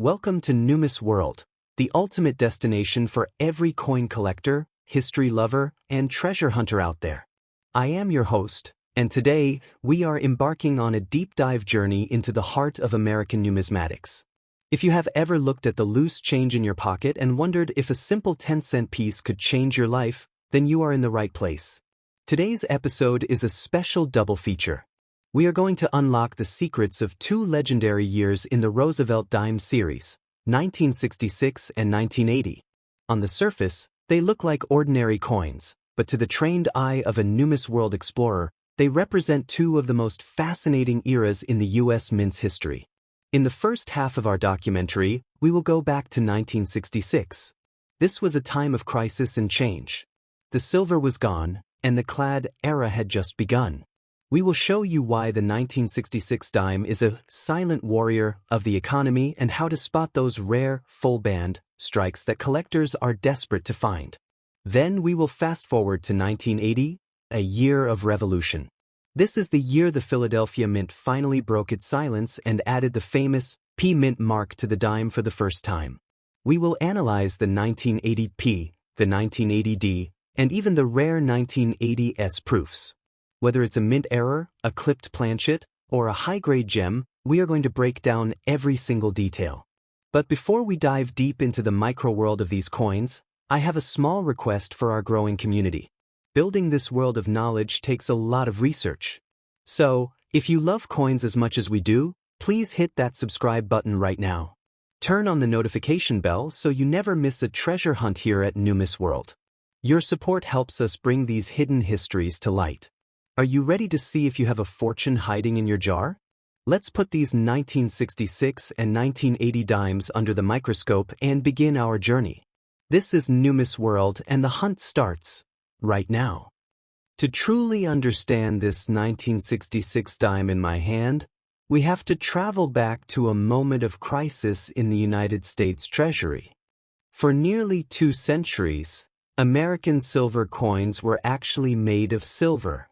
Welcome to Numis World, the ultimate destination for every coin collector, history lover, and treasure hunter out there. I am your host, and today we are embarking on a deep dive journey into the heart of American numismatics. If you have ever looked at the loose change in your pocket and wondered if a simple 10-cent piece could change your life, then you are in the right place. Today's episode is a special double feature. We are going to unlock the secrets of two legendary years in the Roosevelt Dime series, 1966 and 1980. On the surface, they look like ordinary coins, but to the trained eye of a Numis World explorer, they represent two of the most fascinating eras in the U.S. mint's history. In the first half of our documentary, we will go back to 1966. This was a time of crisis and change. The silver was gone, and the clad era had just begun. We will show you why the 1966 dime is a silent warrior of the economy and how to spot those rare, full-band strikes that collectors are desperate to find. Then we will fast forward to 1980, a year of revolution. This is the year the Philadelphia Mint finally broke its silence and added the famous P Mint mark to the dime for the first time. We will analyze the 1980 P, the 1980 D, and even the rare 1980 S proofs. Whether it's a mint error, a clipped planchet, or a high-grade gem, we are going to break down every single detail. But before we dive deep into the micro-world of these coins, I have a small request for our growing community. Building this world of knowledge takes a lot of research. So, if you love coins as much as we do, please hit that subscribe button right now. Turn on the notification bell so you never miss a treasure hunt here at Numis World. Your support helps us bring these hidden histories to light. Are you ready to see if you have a fortune hiding in your jar? Let's put these 1966 and 1980 dimes under the microscope and begin our journey. This is Numis World, and the hunt starts right now. To truly understand this 1966 dime in my hand, we have to travel back to a moment of crisis in the United States Treasury. For nearly 2 centuries, American silver coins were actually made of silver.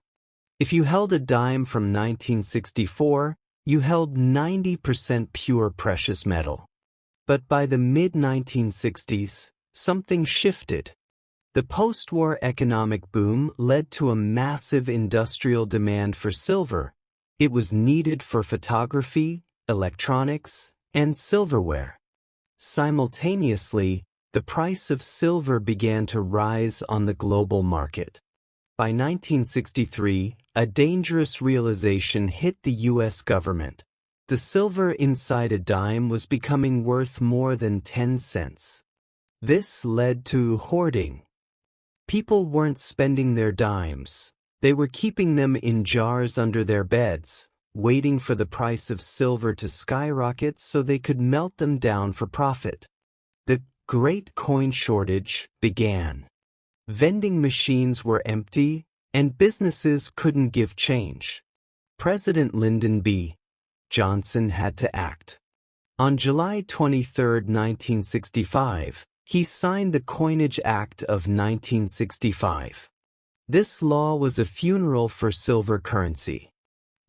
If you held a dime from 1964, you held 90% pure precious metal. But by the mid-1960s, something shifted. The post-war economic boom led to a massive industrial demand for silver. It was needed for photography, electronics, and silverware. Simultaneously, the price of silver began to rise on the global market. By 1963, a dangerous realization hit the U.S. government. The silver inside a dime was becoming worth more than 10 cents. This led to hoarding. People weren't spending their dimes. They were keeping them in jars under their beds, waiting for the price of silver to skyrocket so they could melt them down for profit. The Great Coin Shortage began. Vending machines were empty, and businesses couldn't give change. President Lyndon B. Johnson had to act. On July 23, 1965, he signed the Coinage Act of 1965. This law was a funeral for silver currency.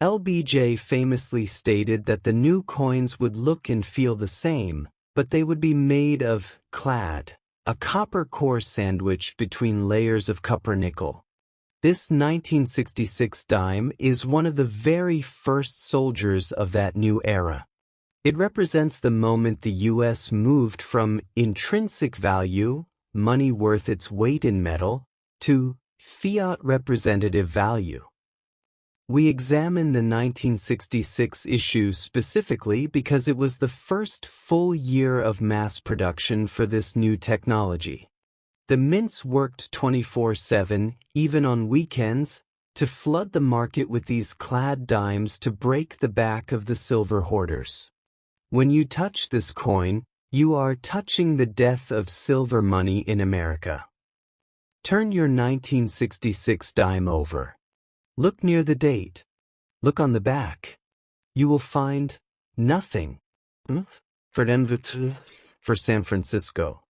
LBJ famously stated that the new coins would look and feel the same, but they would be made of clad, a copper core sandwiched between layers of copper nickel. This 1966 dime is one of the very first soldiers of that new era. It represents the moment the U.S. moved from intrinsic value, money worth its weight in metal, to fiat representative value. We examine the 1966 issue specifically because it was the first full year of mass production for this new technology. The mints worked 24/7, even on weekends, to flood the market with these clad dimes to break the back of the silver hoarders. When you touch this coin, you are touching the death of silver money in America. Turn your 1966 dime over. Look near the date. Look on the back. You will find nothing. For San Francisco.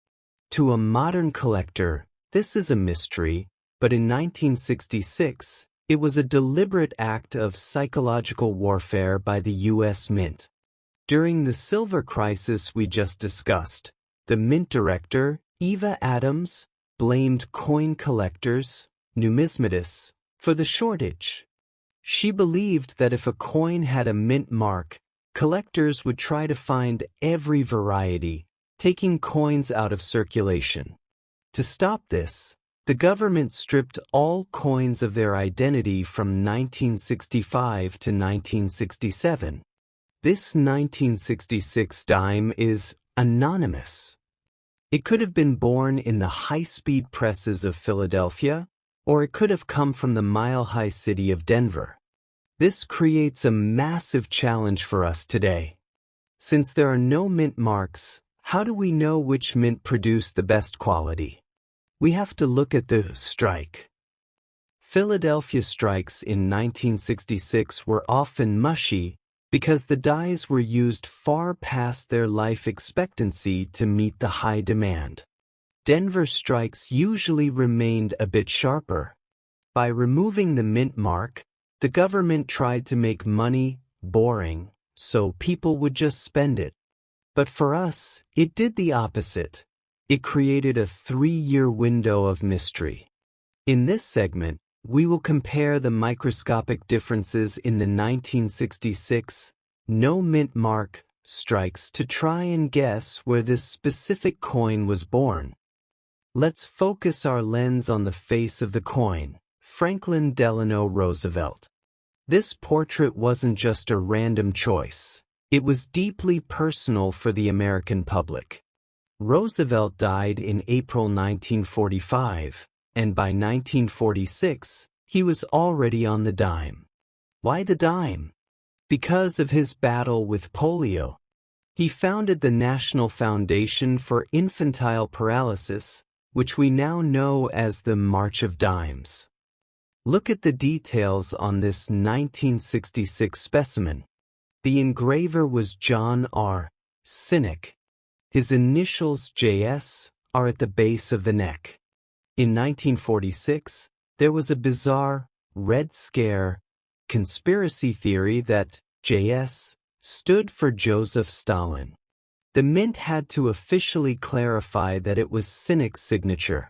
To a modern collector, this is a mystery, but in 1966, it was a deliberate act of psychological warfare by the U.S. Mint. During the silver crisis we just discussed, the mint director, Eva Adams, blamed coin collectors, numismatists, for the shortage. She believed that if a coin had a mint mark, collectors would try to find every variety, taking coins out of circulation. To stop this, the government stripped all coins of their identity from 1965 to 1967. This 1966 dime is anonymous. It could have been born in the high-speed presses of Philadelphia, or it could have come from the mile-high city of Denver. This creates a massive challenge for us today. Since there are no mint marks, how do we know which mint produced the best quality? We have to look at the strike. Philadelphia strikes in 1966 were often mushy because the dies were used far past their life expectancy to meet the high demand. Denver strikes usually remained a bit sharper. By removing the mint mark, the government tried to make money boring, so people would just spend it. But for us, it did the opposite. It created a 3-year window of mystery. In this segment, we will compare the microscopic differences in the 1966 no mint mark strikes to try and guess where this specific coin was born. Let's focus our lens on the face of the coin, Franklin Delano Roosevelt. This portrait wasn't just a random choice. It was deeply personal for the American public. Roosevelt died in April 1945, and by 1946, he was already on the dime. Why the dime? Because of his battle with polio. He founded the National Foundation for Infantile Paralysis, which we now know as the March of Dimes. Look at the details on this 1966 specimen. The engraver was John R. Sinek. His initials JS are at the base of the neck. In 1946, there was a bizarre Red Scare conspiracy theory that JS stood for Joseph Stalin. The mint had to officially clarify that it was Sinek's signature.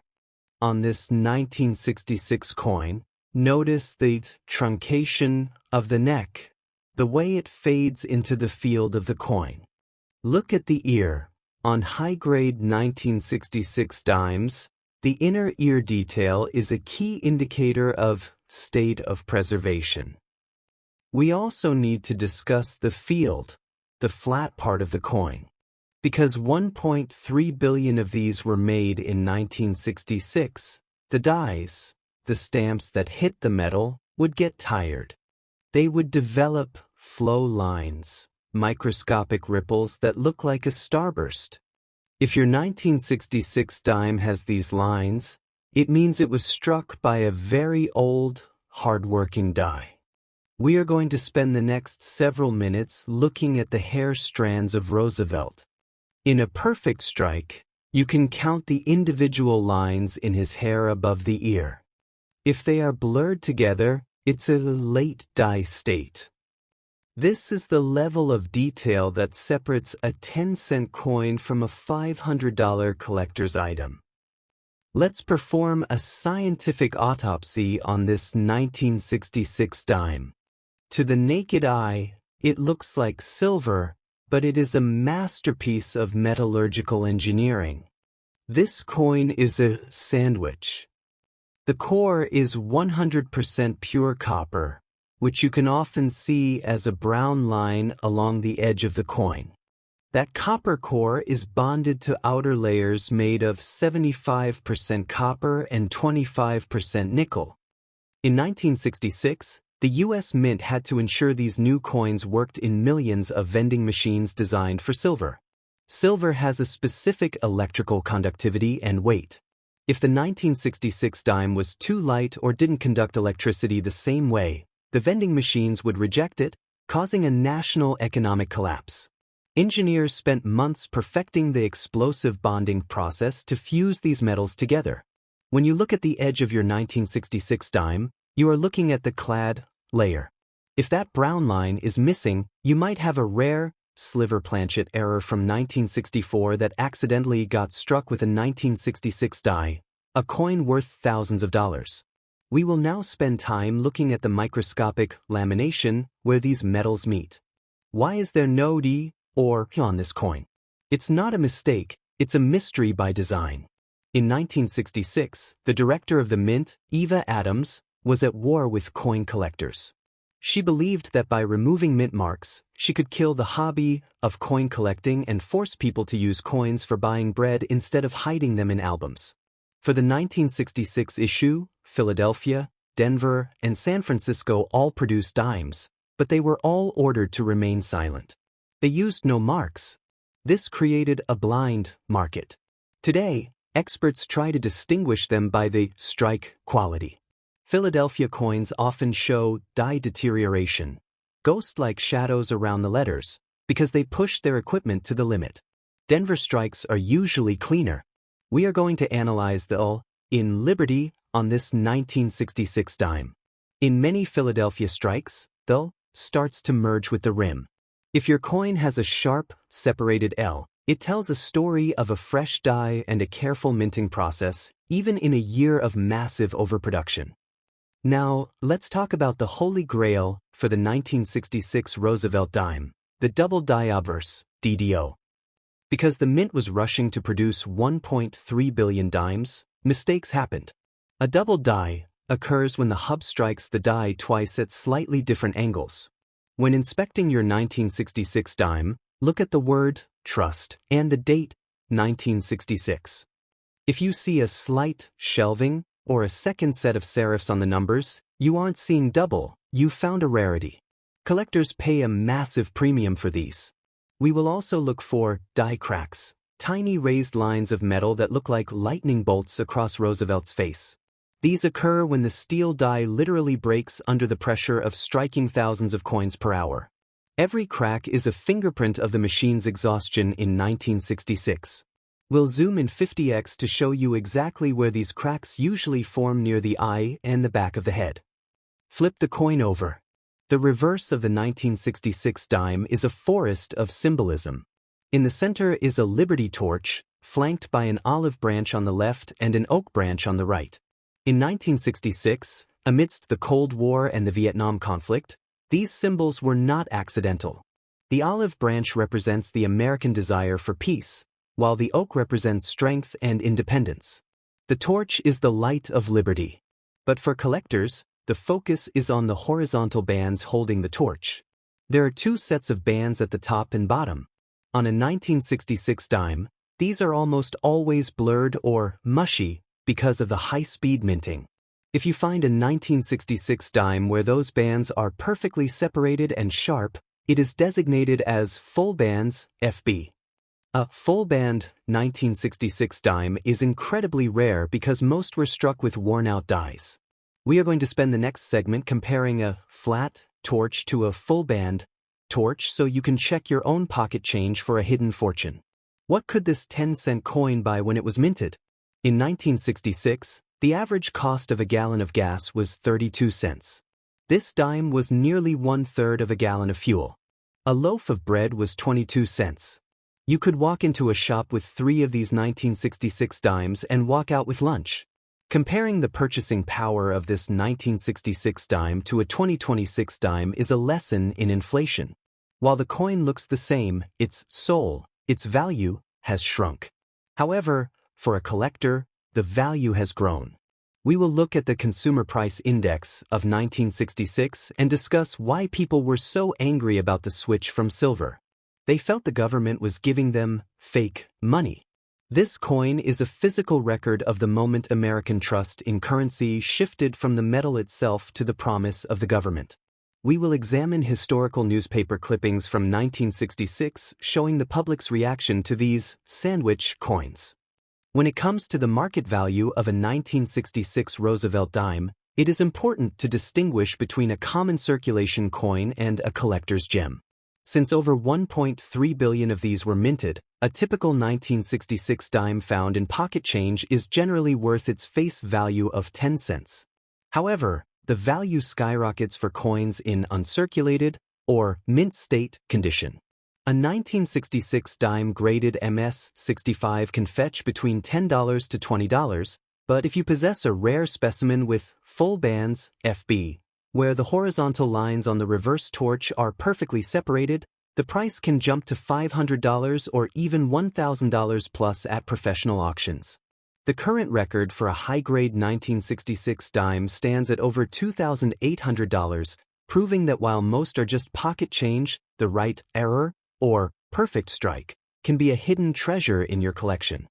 On this 1966 coin, notice the truncation of the neck, the way it fades into the field of the coin. Look at the ear. On high-grade 1966 dimes, the inner ear detail is a key indicator of state of preservation. We also need to discuss the field, the flat part of the coin. Because 1.3 billion of these were made in 1966, the dies, the stamps that hit the metal, would get tired. They would develop flow lines, microscopic ripples that look like a starburst. If your 1966 dime has these lines, it means it was struck by a very old, hard-working die. We are going to spend the next several minutes looking at the hair strands of Roosevelt. In a perfect strike, you can count the individual lines in his hair above the ear. If they are blurred together, it's a late die state. This is the level of detail that separates a 10-cent coin from a $500 collector's item. Let's perform a scientific autopsy on this 1966 dime. To the naked eye, it looks like silver, but it is a masterpiece of metallurgical engineering. This coin is a sandwich. The core is 100% pure copper, which you can often see as a brown line along the edge of the coin. That copper core is bonded to outer layers made of 75% copper and 25% nickel. In 1966, the U.S. Mint had to ensure these new coins worked in millions of vending machines designed for silver. Silver has a specific electrical conductivity and weight. If the 1966 dime was too light or didn't conduct electricity the same way, the vending machines would reject it, causing a national economic collapse. Engineers spent months perfecting the explosive bonding process to fuse these metals together. When you look at the edge of your 1966 dime, you are looking at the clad layer. If that brown line is missing, you might have a rare, sliver planchet error from 1964 that accidentally got struck with a 1966 die, a coin worth thousands of dollars. We will now spend time looking at the microscopic lamination where these metals meet. Why is there no D or P on this coin? It's not a mistake, it's a mystery by design. In 1966, the director of the Mint, Eva Adams, was at war with coin collectors. She believed that by removing mint marks, she could kill the hobby of coin collecting and force people to use coins for buying bread instead of hiding them in albums. For the 1966 issue, Philadelphia, Denver, and San Francisco all produced dimes, but they were all ordered to remain silent. They used no marks. This created a blind market. Today, experts try to distinguish them by the strike quality. Philadelphia coins often show die deterioration, ghost-like shadows around the letters, because they push their equipment to the limit. Denver strikes are usually cleaner. We are going to analyze the L in Liberty on this 1966 dime. In many Philadelphia strikes, the L starts to merge with the rim. If your coin has a sharp, separated L, it tells a story of a fresh die and a careful minting process, even in a year of massive overproduction. Now, let's talk about the holy grail for the 1966 Roosevelt Dime, the double die obverse, DDO. Because the mint was rushing to produce 1.3 billion dimes, mistakes happened. A double die occurs when the hub strikes the die twice at slightly different angles. When inspecting your 1966 dime, look at the word trust and the date 1966. If you see a slight shelving or a second set of serifs on the numbers, you aren't seeing double, you found a rarity. Collectors pay a massive premium for these. We will also look for die cracks, tiny raised lines of metal that look like lightning bolts across Roosevelt's face. These occur when the steel die literally breaks under the pressure of striking thousands of coins per hour. Every crack is a fingerprint of the machine's exhaustion in 1966. We'll zoom in 50x to show you exactly where these cracks usually form near the eye and the back of the head. Flip the coin over. The reverse of the 1966 dime is a forest of symbolism. In the center is a Liberty torch, flanked by an olive branch on the left and an oak branch on the right. In 1966, amidst the Cold War and the Vietnam conflict, these symbols were not accidental. The olive branch represents the American desire for peace, while the oak represents strength and independence. The torch is the light of liberty. But for collectors, the focus is on the horizontal bands holding the torch. There are two sets of bands at the top and bottom. On a 1966 dime, these are almost always blurred or mushy because of the high-speed minting. If you find a 1966 dime where those bands are perfectly separated and sharp, it is designated as full bands, FB. A full band 1966 dime is incredibly rare because most were struck with worn-out dies. We are going to spend the next segment comparing a flat torch to a full band torch so you can check your own pocket change for a hidden fortune. What could this 10-cent coin buy when it was minted? In 1966, the average cost of a gallon of gas was 32 cents. This dime was nearly 1/3 of a gallon of fuel. A loaf of bread was 22 cents. You could walk into a shop with 3 of these 1966 dimes and walk out with lunch. Comparing the purchasing power of this 1966 dime to a 2026 dime is a lesson in inflation. While the coin looks the same, its soul, its value, has shrunk. However, for a collector, the value has grown. We will look at the Consumer Price Index of 1966 and discuss why people were so angry about the switch from silver. They felt the government was giving them fake money. This coin is a physical record of the moment American trust in currency shifted from the metal itself to the promise of the government. We will examine historical newspaper clippings from 1966 showing the public's reaction to these sandwich coins. When it comes to the market value of a 1966 Roosevelt dime, it is important to distinguish between a common circulation coin and a collector's gem. Since over 1.3 billion of these were minted, a typical 1966 dime found in pocket change is generally worth its face value of 10 cents. However, the value skyrockets for coins in uncirculated or mint state condition. A 1966 dime graded MS-65 can fetch between $10 to $20, but if you possess a rare specimen with full bands, FB, where the horizontal lines on the reverse torch are perfectly separated, the price can jump to $500 or even $1,000 plus at professional auctions. The current record for a high-grade 1966 dime stands at over $2,800, proving that while most are just pocket change, the right error, or perfect strike, can be a hidden treasure in your collection.